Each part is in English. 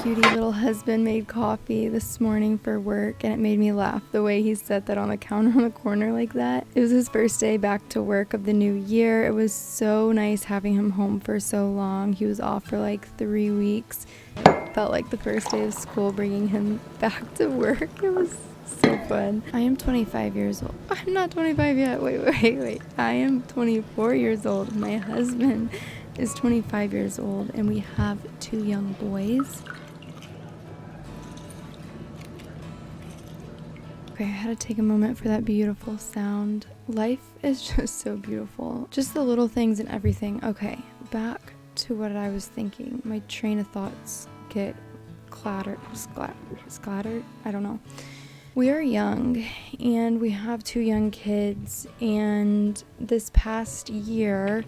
cutie little husband made coffee this morning for work, and it made me laugh the way he set that on the counter on the corner like that. It was his first day back to work of the new year. It was so nice having him home for so long. He was off for like 3 weeks. It felt like the first day of school bringing him back to work. It was so fun. I am 25 years old. I'm not 25 yet. Wait. I am 24 years old. My husband is 25 years old, and we have 2 young boys. Okay, I had to take a moment for that beautiful sound. Life is just so beautiful. Just the little things and everything. Okay, back to what I was thinking. My train of thoughts get scattered. I don't know. We are young, and we have 2 young kids, and this past year,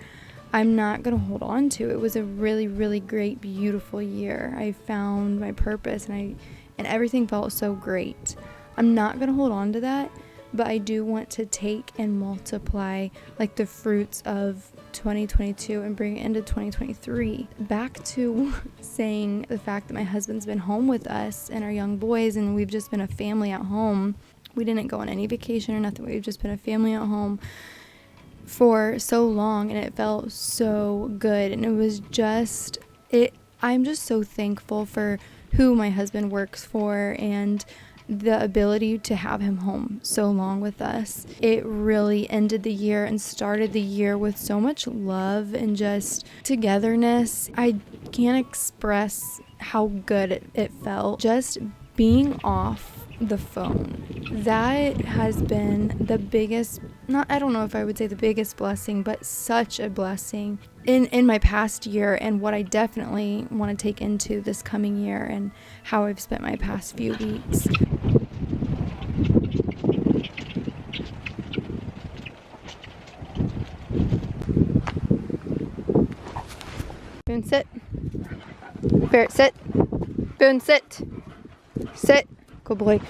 I'm not going to hold on to. It was a really, really great, beautiful year. I found my purpose, and everything felt so great. I'm not going to hold on to that, but I do want to take and multiply like the fruits of 2022 and bring it into 2023. Back to saying the fact that my husband's been home with us and our young boys, and we've just been a family at home. We didn't go on any vacation or nothing. We've just been a family at home for so long, and it felt so good. And it was just I'm just so thankful for who my husband works for and the ability to have him home so long with us. It really ended the year and started the year with so much love and just togetherness. I can't express how good it felt just being off the phone. That has been the biggest, I don't know if I would say the biggest blessing, but such a blessing in my past year, and what I definitely want to take into this coming year and how I've spent my past few weeks. Boone, sit. Ferret, sit. Boone, sit. Sit. Good boy.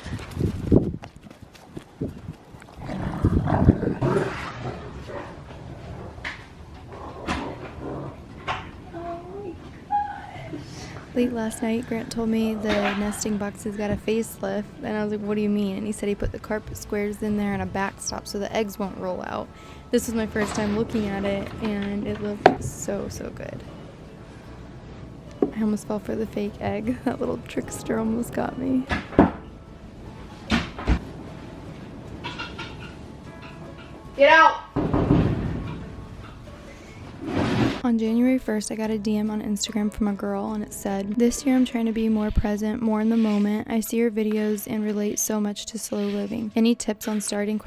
Late last night, Grant told me the nesting box has got a facelift, and I was like, what do you mean? And he said he put the carpet squares in there and a backstop so the eggs won't roll out. This was my first time looking at it, and it looked so good. I almost fell for the fake egg. That little trickster almost got me. Get out! On January 1st, I got a DM on Instagram from a girl, and it said, "This year I'm trying to be more present, more in the moment. I see your videos and relate so much to slow living. Any tips on starting?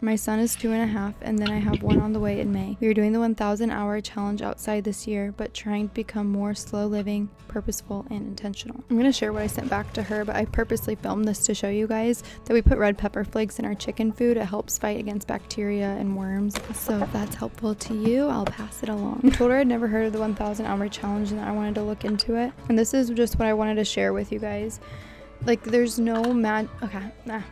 My son is 2.5, and then I have one on the way in May. We are doing the 1,000 hour challenge outside this year, but trying to become more slow living, purposeful, and intentional." I'm going to share what I sent back to her, but I purposely filmed this to show you guys that we put red pepper flakes in our chicken food. It helps fight against bacteria and worms. So if that's helpful to you, I'll pass it along. I told her I'd never heard of the 1,000 hour challenge and that I wanted to look into it. And this is just what I wanted to share with you guys. Like, there's no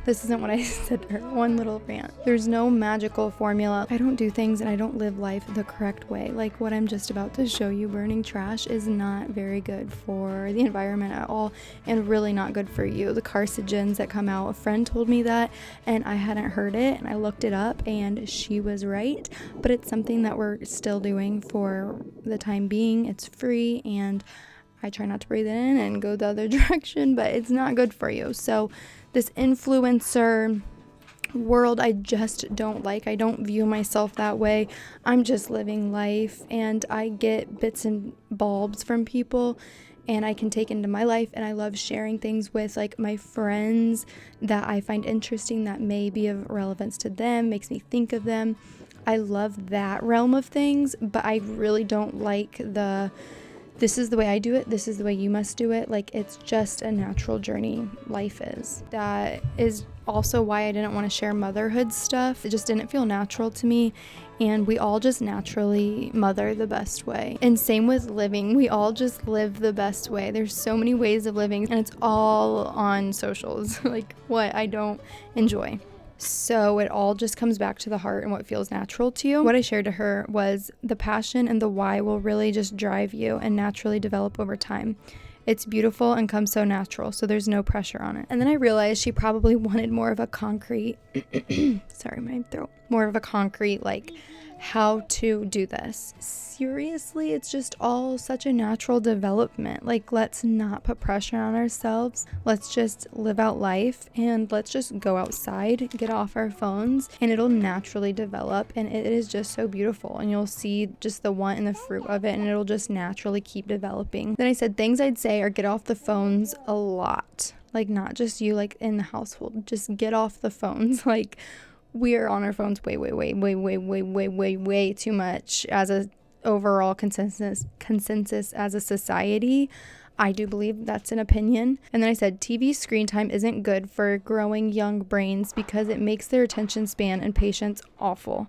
this isn't what I said to her. One little rant. There's no magical formula. I don't do things and I don't live life the correct way. Like what I'm just about to show you, burning trash is not very good for the environment at all, and really not good for you. The carcinogens that come out, a friend told me that, and I hadn't heard it, and I looked it up, and she was right. But it's something that we're still doing for the time being. It's free, and I try not to breathe it in and go the other direction, but it's not good for you. So this influencer world, I just don't like. I don't view myself that way. I'm just living life, and I get bits and bulbs from people, and I can take into my life, and I love sharing things with like my friends that I find interesting, that may be of relevance to them, makes me think of them. I love that realm of things, but I really don't like this is the way I do it, this is the way you must do it. Like, it's just a natural journey. Life is. That is also why I didn't want to share motherhood stuff. It just didn't feel natural to me. And we all just naturally mother the best way. And same with living. We all just live the best way. There's so many ways of living, and it's all on socials. Like, what I don't enjoy. So it all just comes back to the heart and what feels natural to you. What I shared to her was the passion and the why will really just drive you and naturally develop over time. It's beautiful and comes so natural, so there's no pressure on it. And then I realized she probably wanted more of a concrete, sorry, my throat, more of a concrete, like, how to do this. Seriously, it's just all such a natural development. Like, let's not put pressure on ourselves. Let's just live out life, and let's just go outside, get off our phones, and it'll naturally develop, and it is just so beautiful. And you'll see just the want and the fruit of it, and it'll just naturally keep developing. Then I said things I'd say are get off the phones a lot. Like, not just you, like in the household, just get off the phones. Like, we are on our phones way too much as a overall consensus as a society. I do believe that's an opinion. And then I said TV screen time isn't good for growing young brains because it makes their attention span and patience awful.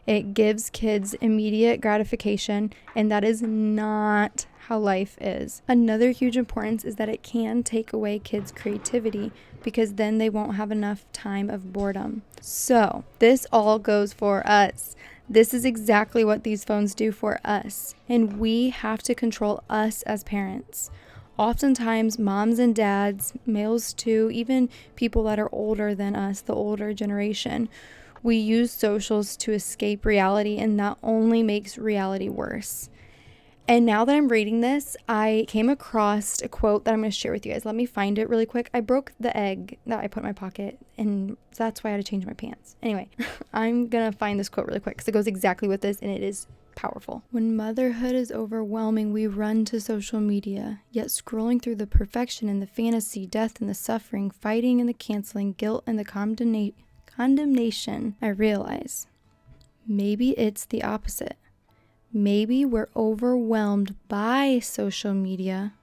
It gives kids immediate gratification, and that is not how life is. Another huge importance is that it can take away kids' creativity because then they won't have enough time of boredom. So this all goes for us. This is exactly what these phones do for us, and we have to control us as parents. Oftentimes, moms and dads, males too, even people that are older than us, the older generation, we use socials to escape reality, and that only makes reality worse. And now that I'm reading this, I came across a quote that I'm going to share with you guys. Let me find it really quick. I broke the egg that I put in my pocket, and that's why I had to change my pants. Anyway, I'm going to find this quote really quick because it goes exactly with this, and it is powerful. When motherhood is overwhelming, we run to social media, yet scrolling through the perfection and the fantasy, death and the suffering, fighting and the canceling, guilt and the condemnation, I realize maybe it's the opposite. Maybe we're overwhelmed by social media,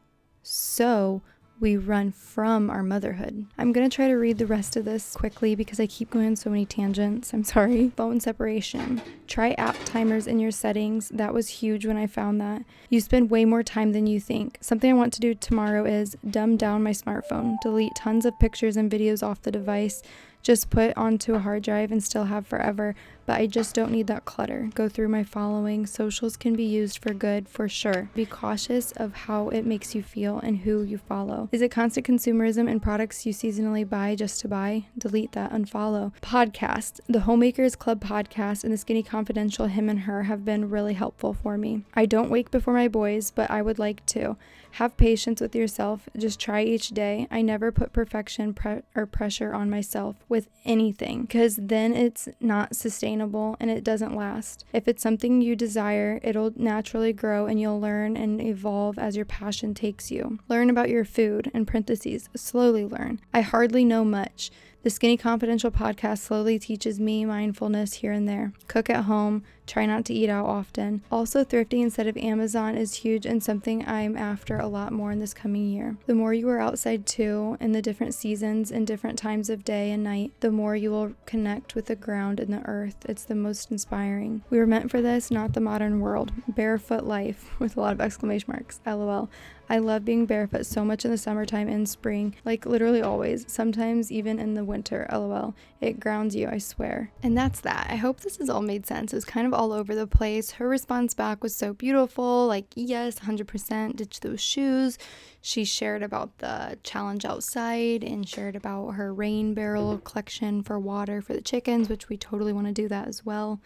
so we run from our motherhood. I'm going to try to read the rest of this quickly because I keep going on so many tangents. I'm sorry. Phone separation. Try app timers in your settings. That was huge when I found that. You spend way more time than you think. Something I want to do tomorrow is dumb down my smartphone, delete tons of pictures and videos off the device, just put onto a hard drive and still have forever, but I just don't need that clutter. Go through my following. Socials can be used for good, for sure. Be cautious of how it makes you feel and who you follow. Is it constant consumerism and products you seasonally buy just to buy? Delete that, unfollow. Podcast. The Homemakers Club podcast and the Skinny Confidential Him and Her have been really helpful for me. I don't wake before my boys, but I would like to. Have patience with yourself. Just try each day. I never put perfection or pressure on myself with anything because then it's not sustainable and it doesn't last. If it's something you desire, it'll naturally grow and you'll learn and evolve as your passion takes you. Learn about your food, in parentheses, slowly learn. I hardly know much. The Skinny Confidential podcast slowly teaches me mindfulness here and there. Cook at home. Try not to eat out often. Also, thrifting instead of Amazon is huge and something I'm after a lot more in this coming year. The more you are outside too, in the different seasons and different times of day and night, the more you will connect with the ground and the earth. It's the most inspiring. We were meant for this, not the modern world. Barefoot life, with a lot of exclamation marks. LOL. I love being barefoot so much in the summertime and spring, like literally always, sometimes even in the winter, LOL. It grounds you, I swear. And that's that. I hope this has all made sense. It was kind of all over the place. Her response back was so beautiful, like, yes, 100%, ditch those shoes. She shared about the challenge outside and shared about her rain barrel collection for water for the chickens, which we totally want to do that as well.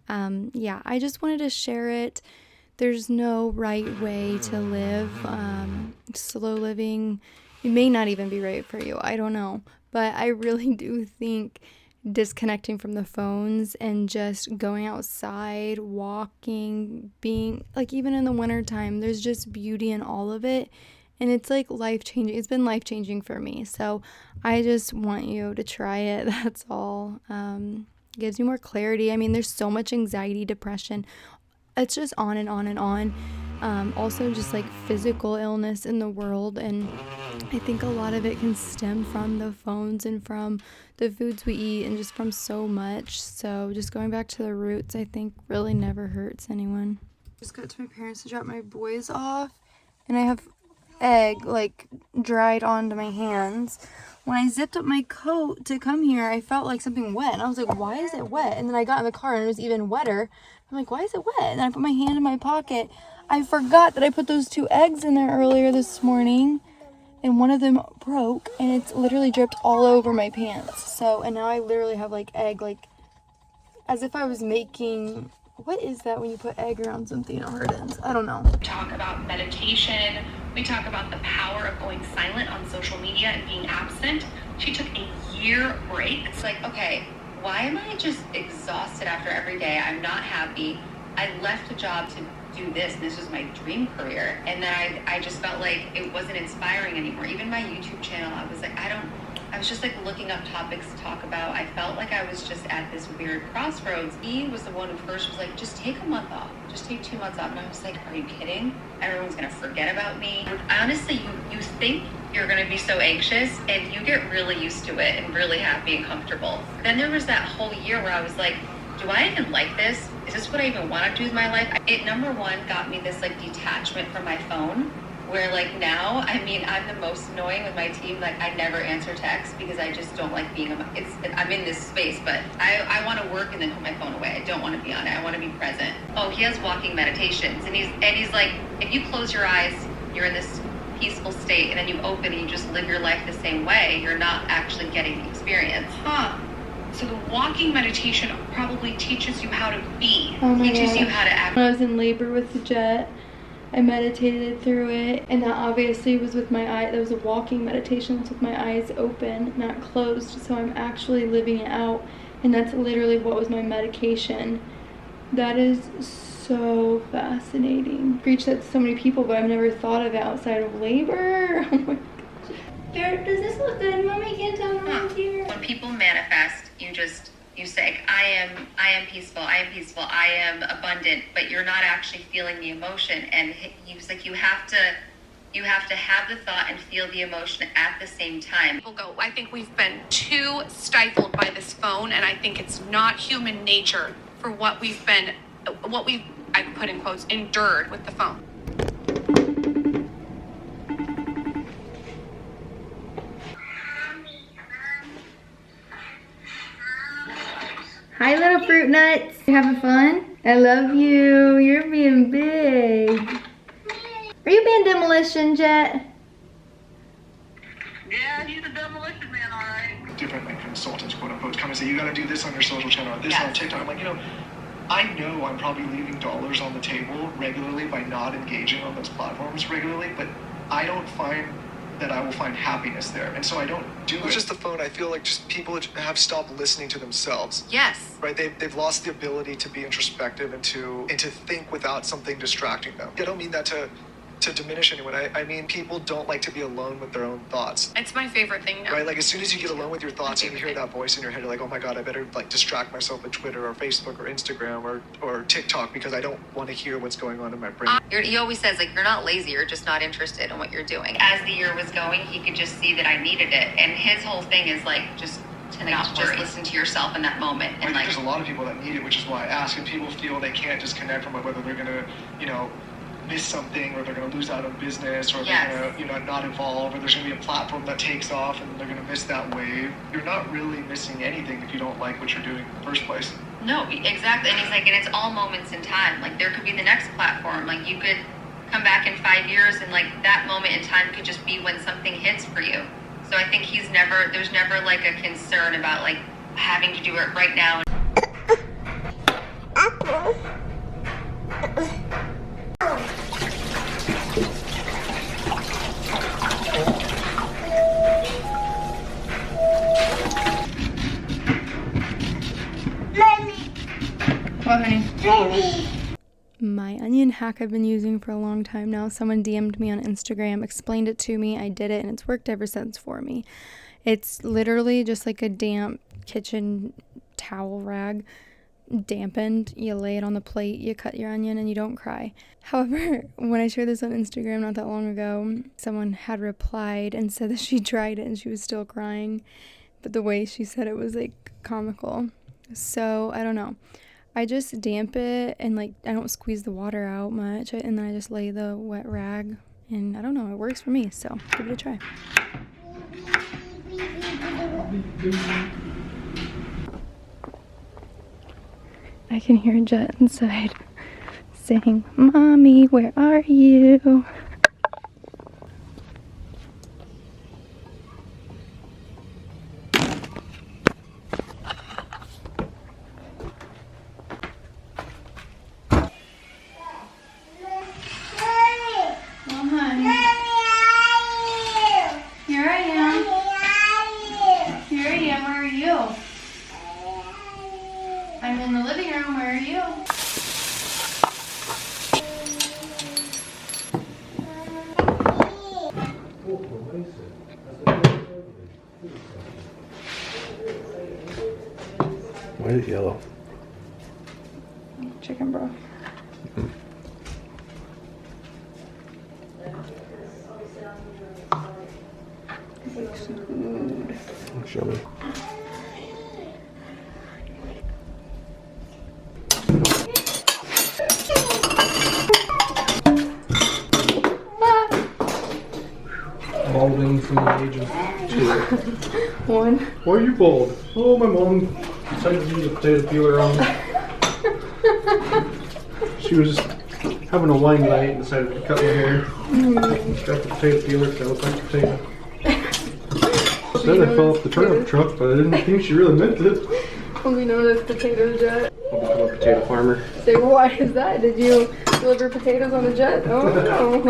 Yeah, I just wanted to share it. There's no right way to live. Slow living, it may not even be right for you. I don't know. But I really do think disconnecting from the phones and just going outside, walking, being, like, even in the wintertime, there's just beauty in all of it. And it's like life-changing. It's been life-changing for me. So I just want you to try it. That's all. Gives you more clarity. I mean, there's so much anxiety, depression. It's just on and on and on. Also just like physical illness in the world, and I think a lot of it can stem from the phones and from the foods we eat and just from so much. So just going back to the roots, I think really never hurts anyone. Just got to my parents to drop my boys off, and I have egg like dried onto my hands. When I zipped up my coat to come here, I felt like something wet, and I was like, why is it wet? And then I got in the car and it was even wetter. I'm like, why is it wet? And then I put my hand in my pocket. I forgot that I put those 2 eggs in there earlier this morning, and one of them broke, and it's literally dripped all over my pants. So, and now I literally have like egg, like as if I was making, what is that when you put egg around something and it hardens? I don't know. We talk about meditation. We talk about the power of going silent on social media and being absent. She took a year break. It's like, okay, why am I just exhausted after every day? I'm not happy. I left a job to do this, and this was my dream career. And then I just felt like it wasn't inspiring anymore. Even my YouTube channel, I was like, I was just like looking up topics to talk about. I felt like I was just at this weird crossroads. He was the one who first was like, just take a month off. Just take 2 months off. And I was like, are you kidding? Everyone's gonna forget about me. Honestly, you think you're gonna be so anxious, and you get really used to it and really happy and comfortable. Then there was that whole year where I was like, do I even like this? Is this what I even want to do with my life? It, number one, got me this like detachment from my phone, where like now, I mean, I'm the most annoying with my team. Like I never answer texts because I just don't like being, I'm in this space, but I want to work and then put my phone away. I don't want to be on it. I want to be present. Oh, he has walking meditations, and he's like, if you close your eyes, you're in this peaceful state, and then you open and you just live your life the same way, you're not actually getting the experience. So the walking meditation probably teaches you how to be, teaches you how to act. When I was in labor with the jet, I meditated through it, and that obviously was with my eye. That was a walking meditation with my eyes open, not closed. So I'm actually living it out, and that's literally what was my medication. That is so fascinating. Preach that to so many people, but I've never thought of it outside of labor. Oh my gosh. Does this look good, Mommy? Can't tell Mom's here. When people manifest, you say, I am peaceful, I am peaceful, I am abundant, but you're not actually feeling the emotion. And he's like, you have to have the thought and feel the emotion at the same time. People go, I think we've been too stifled by this phone, and I think it's not human nature for what we've, I put in quotes, endured with the phone. Hi, little fruit nuts. You having fun? I love you. You're being big. Are you being demolition, Jet? Yeah, he's a demolition man, all right. Different like consultants, quote unquote, come and say, you gotta do this on your social channel, or this on TikTok. I'm like, I know I'm probably leaving dollars on the table regularly by not engaging on those platforms regularly, but I don't find that I will find happiness there, and so I don't do it. It's just the phone. I feel like just people have stopped listening to themselves. Yes. Right? They've lost the ability to be introspective and to think without something distracting them. I don't mean that to diminish anyone. I mean, people don't like to be alone with their own thoughts. It's my favorite thing now. Right? Like as soon as you get alone with your thoughts and you hear that voice in your head, you're like, oh my God, I better like distract myself with Twitter or Facebook or Instagram or TikTok because I don't want to hear what's going on in my brain. He always says, like, you're not lazy, you're just not interested in what you're doing. As the year was going, he could just see that I needed it. And his whole thing is like, just listen to yourself in that moment. And there's a lot of people that need it, which is why I ask. And people feel they can't disconnect from it, whether they're gonna, miss something, or they're going to lose out on business, or they're going to, not evolve, or there's going to be a platform that takes off and they're going to miss that wave. You're not really missing anything if you don't like what you're doing in the first place. No, exactly. And he's like, and it's all moments in time. Like there could be the next platform. Like you could come back in 5 years and like that moment in time could just be when something hits for you. So I think there's never like a concern about like having to do it right now. What, honey? My onion hack I've been using for a long time now. Someone DM'd me on Instagram, explained it to me, I did it, and it's worked ever since for me. It's literally just like a damp kitchen towel rag, dampened. You lay it on the plate, you cut your onion, and you don't cry. However, when I shared this on Instagram not that long ago, someone had replied and said that she tried it and she was still crying, but the way she said it was like comical. So I don't know. I just damp it and like I don't squeeze the water out much, and then I just lay the wet rag, and I don't know, it works for me, so give it a try. I can hear Jet inside. saying, "Mommy, where are you?" I'm in the living room. Where are you? Why is it yellow? Chicken broth. Show me. Balding from the age of 2. 1. Why are you bald? Oh, my mom decided to use a potato peeler on me. She was just having a wine night and decided to cut my hair. Got the potato peeler because I look like a potato. Said I fell off the turnip truck, but I didn't think she really meant it. Only known as potato jet. I'll become a potato farmer. Say, why is that? Did you deliver potatoes on a jet? Oh no.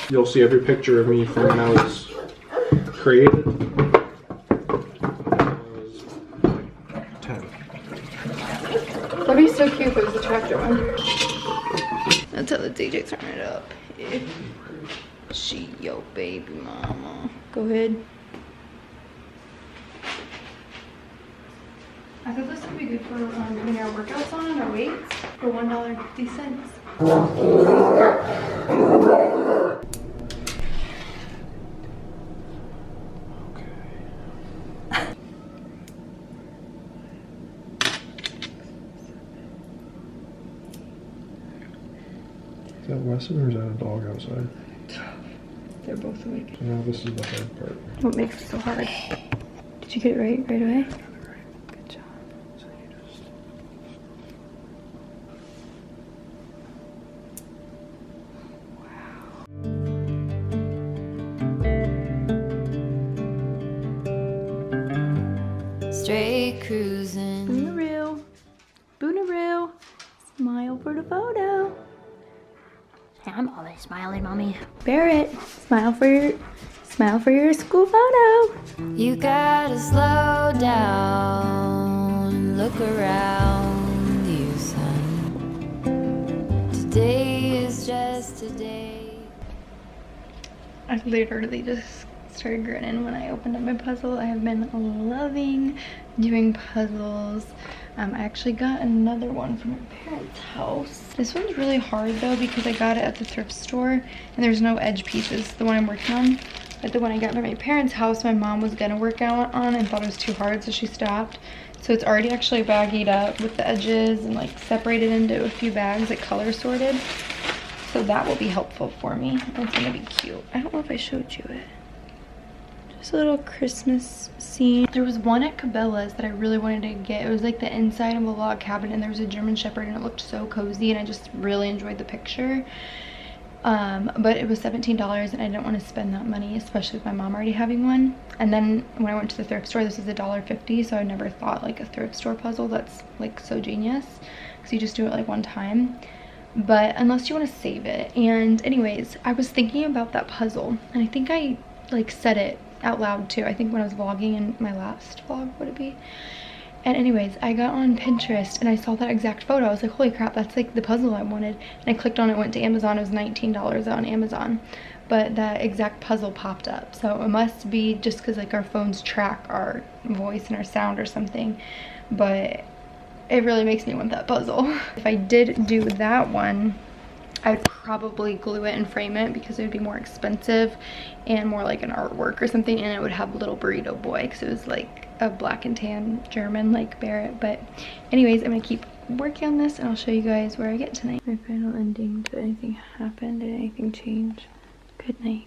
You'll see every picture of me from when I was created. I was like 10. That'd be so cute if it was a tractor one. That's how the DJ turn it up. She yo baby mama. Go ahead. I thought this would be good for putting our workouts on and our weights for $1.50. Is that Wesson or is that a dog outside? They're both awake. So now this is the hard part. What makes it so hard? Did you get it right away? Good job. So you just... Straight cruising. Boonaroo. Boonaroo. Smile for the photo. I'm always smiling, Mommy. Barrett, smile for your school photo. You gotta slow down, look around you, son. Today is just a day. I literally just started grinning when I opened up my puzzle. I have been loving doing puzzles. I actually got another one from my parents' house. This one's really hard though because I got it at the thrift store and there's no edge pieces, the one I'm working on. But the one I got from my parents' house, my mom was gonna work out on and thought it was too hard, so she stopped. So it's already actually baggied up with the edges and like separated into a few bags, like color sorted. So that will be helpful for me. It's gonna be cute. I don't know if I showed you it. Just a little Christmas scene. There was one at Cabela's that I really wanted to get. It was like the inside of a log cabin and there was a German Shepherd and it looked so cozy and I just really enjoyed the picture. But it was $17 and I didn't want to spend that money, especially with my mom already having one. And then when I went to the thrift store, this was $1.50, so I never thought like a thrift store puzzle that's like so genius because you just do it like one time. But unless you want to save it. And anyways, I was thinking about that puzzle and I think I like said it out loud too. I think when I was vlogging in my last vlog, would it be? And anyways, I got on Pinterest and I saw that exact photo. I was like, holy crap, that's like the puzzle I wanted. And I clicked on it, went to Amazon. It was $19 on Amazon. But that exact puzzle popped up. So it must be just because like our phones track our voice and our sound or something. But it really makes me want that puzzle. If I did do that one, I would probably glue it and frame it because it would be more expensive and more like an artwork or something, and it would have a little burrito boy because it was like a black and tan German like Barrett. But anyways, I'm gonna keep working on this and I'll show you guys where I get tonight. My final ending. Did anything happen? Did anything change? Good night.